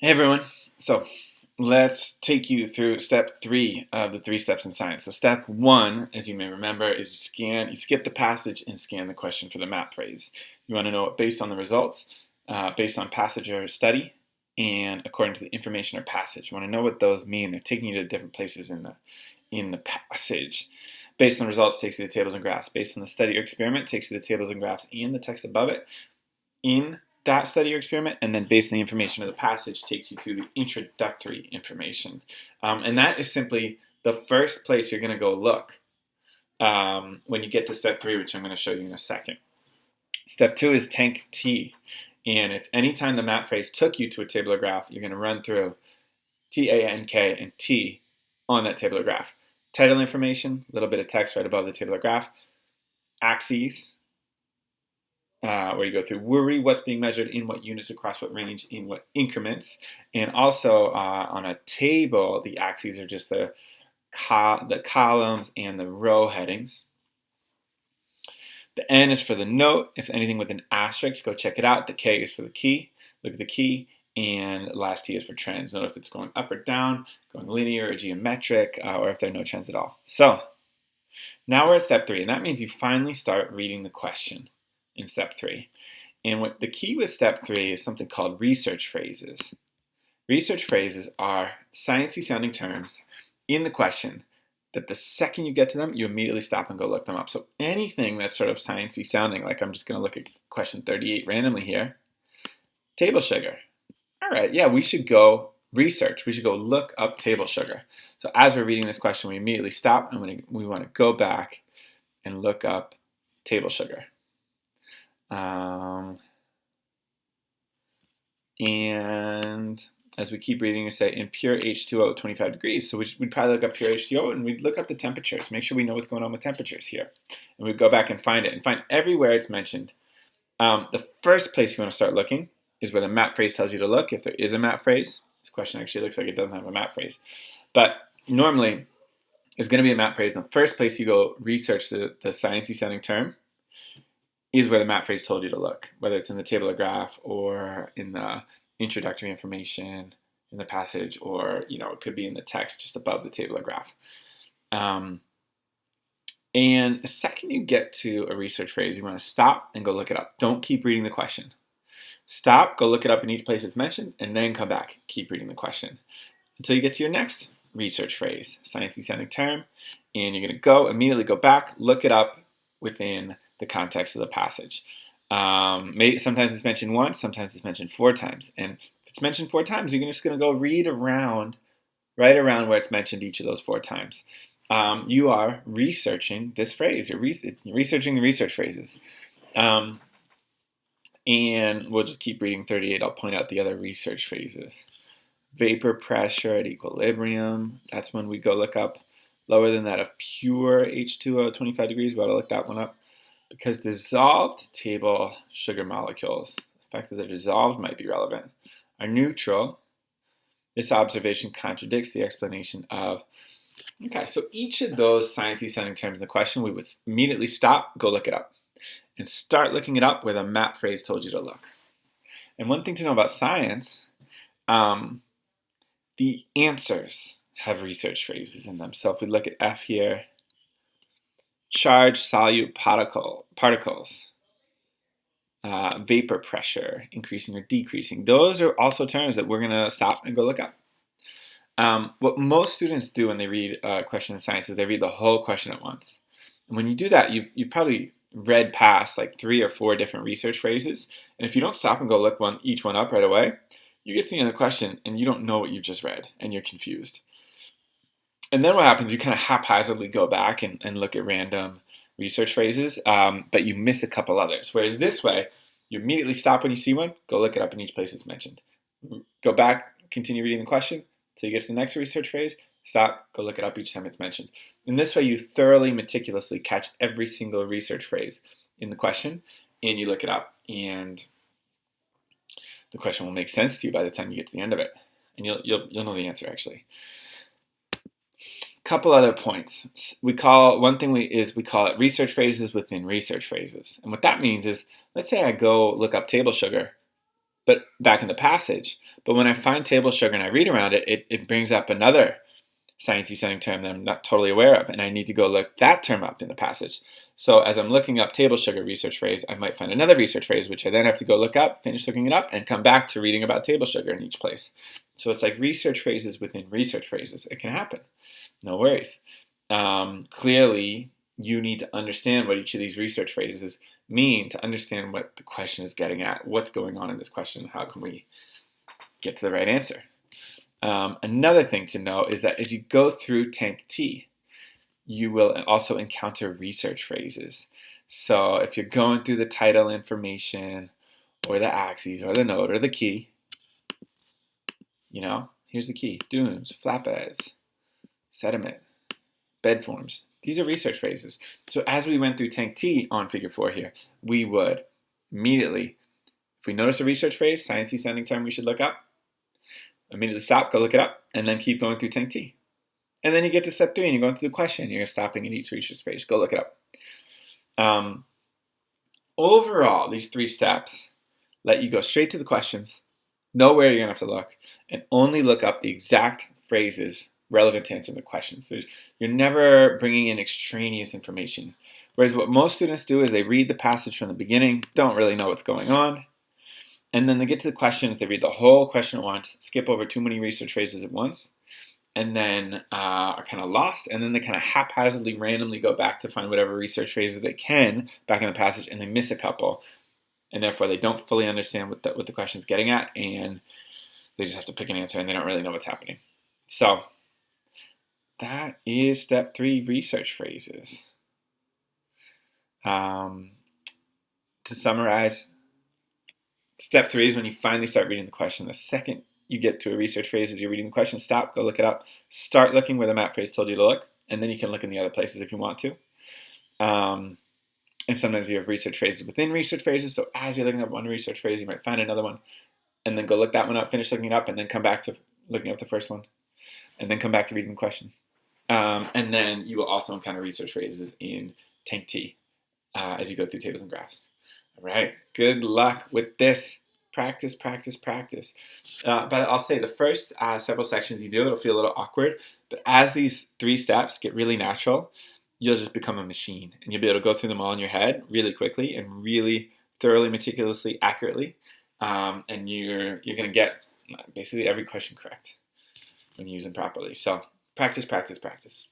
Hey everyone. So let's take you through step three of the three steps in science. So step one, as you may remember, is you skip the passage and scan the question for the map phrase. You want to know it based on the results, based on passage or study, and according to the information or passage. You want to know what those mean. They're taking you to different places in the passage. Based on the results, takes you to tables and graphs. Based on the study or experiment, takes you to tables and graphs and the text above it. In that study or experiment, and then based on the information of the passage takes you to the introductory information. And that is simply the first place you're going to go look when you get to step three, which I'm going to show you in a second. Step two is tank T, and it's anytime the map phrase took you to a table or graph, you're going to run through T-A-N-K and T on that table or graph. Title information, a little bit of text right above the table or graph. Axes, where you go through worry, what's being measured in what units across what range in what increments. And also on a table, the axes are just the columns and the row headings. The N is for the note. If anything with an asterisk, go check it out. The K is for the key. Look at the key. And the last T is for trends. Note if it's going up or down, going linear or geometric, or if there are no trends at all. So now we're at step three, and that means you finally start reading the question in step three. And what the key with step three is something called research phrases. Research phrases are sciencey sounding terms in the question that the second you get to them, you immediately stop and go look them up. So anything that's sort of sciencey sounding, like I'm just going to look at question 38 randomly here. Table sugar. All right, yeah, we should go research. We should go look up table sugar. So as we're reading this question, we immediately stop and we want to go back and look up table sugar. And as we keep reading, we say in pure H2O, 25 degrees. So we'd probably look up pure H2O and we'd look up the temperatures, make sure we know what's going on with temperatures here. And we'd go back and find it and find everywhere it's mentioned. The first place you want to start looking is where the map phrase tells you to look, if there is a map phrase. This question actually looks like it doesn't have a map phrase. But normally, there's going to be a map phrase. And the first place you go research the sciencey sounding term is where the map phrase told you to look, whether it's in the table or graph or in the introductory information in the passage, or it could be in the text just above the table or graph. And the second you get to a research phrase, you want to stop and go look it up. Don't keep reading the question. Stop, go look it up in each place it's mentioned, and then come back. Keep reading the question until you get to your next research phrase, sciencey sounding term, and you're going to immediately go back, look it up within the context of the passage. Sometimes it's mentioned once, sometimes it's mentioned 4 times. And if it's mentioned 4 times, you're just going to go read right around where it's mentioned each of those 4 times. You are researching this phrase. You're researching the research phrases. And we'll just keep reading 38. I'll point out the other research phrases. Vapor pressure at equilibrium. That's when we go look up lower than that of pure H2O, 25 degrees. We ought to look that one up. Because dissolved table sugar molecules, the fact that they're dissolved might be relevant, are neutral. This observation contradicts the explanation of. Okay, so each of those sciencey sounding terms in the question, we would immediately stop, go look it up, and start looking it up where the map phrase told you to look. And one thing to know about science, the answers have research phrases in them. So if we look at F here, charged solute particles, vapor pressure, increasing or decreasing. Those are also terms that we're going to stop and go look up. What most students do when they read a question in science is they read the whole question at once. And when you do that, you've probably read past like 3 or 4 different research phrases. And if you don't stop and go look each one up right away, you get to the end of the question and you don't know what you've just read and you're confused. And then what happens, you kind of haphazardly go back and look at random research phrases, but you miss a couple others. Whereas this way, you immediately stop when you see one, go look it up in each place it's mentioned. Go back, continue reading the question until you get to the next research phrase, stop, go look it up each time it's mentioned. In this way, you thoroughly, meticulously catch every single research phrase in the question, and you look it up, and the question will make sense to you by the time you get to the end of it. And you'll know the answer, actually. Couple other points. We call it research phrases within research phrases. And what that means is, let's say I go look up table sugar but back in the passage. But when I find table sugar and I read around it, it brings up another sciencey sounding term that I'm not totally aware of, and I need to go look that term up in the passage. So as I'm looking up table sugar research phrase, I might find another research phrase, which I then have to go look up, finish looking it up, and come back to reading about table sugar in each place. So it's like research phrases within research phrases. It can happen. No worries. Clearly, you need to understand what each of these research phrases mean to understand what the question is getting at, what's going on in this question, how can we get to the right answer. Another thing to know is that as you go through Tank T, you will also encounter research phrases. So if you're going through the title information or the axes or the node or the key, here's the key: dunes, flatbeds, sediment, bed forms. These are research phrases. So as we went through Tank T on figure 4 here, we would immediately, if we notice a research phrase, sciencey sounding term we should look up, immediately stop, go look it up, and then keep going through Tank T. And then you get to step 3 and you're going through the question. You're stopping at each research phrase. Go look it up. Overall, these 3 steps let you go straight to the questions, know where you're going to have to look, and only look up the exact phrases relevant to answering the questions. You're never bringing in extraneous information. Whereas what most students do is they read the passage from the beginning, don't really know what's going on, and then they get to the questions, they read the whole question at once, skip over too many research phrases at once, and then are kind of lost, and then they kind of haphazardly, randomly go back to find whatever research phrases they can back in the passage, and they miss a couple, and therefore they don't fully understand what the question's getting at, and they just have to pick an answer, and they don't really know what's happening. So that is step 3, research phrases. To summarize, step 3 is when you finally start reading the question. The second you get to a research phrase as you're reading the question, stop, go look it up, start looking where the map phrase told you to look, and then you can look in the other places if you want to. And sometimes you have research phrases within research phrases, so as you're looking up one research phrase, you might find another one, and then go look that one up, finish looking it up, and then come back to looking up the first one, and then come back to reading the question. And then you will also encounter research phrases in Tank T as you go through tables and graphs. All right, good luck with this. Practice, practice, practice. But I'll say the first several sections you do, it'll feel a little awkward. But as these 3 steps get really natural, you'll just become a machine. And you'll be able to go through them all in your head really quickly and really thoroughly, meticulously, accurately. And you're going to get basically every question correct when you use them properly. So practice, practice, practice.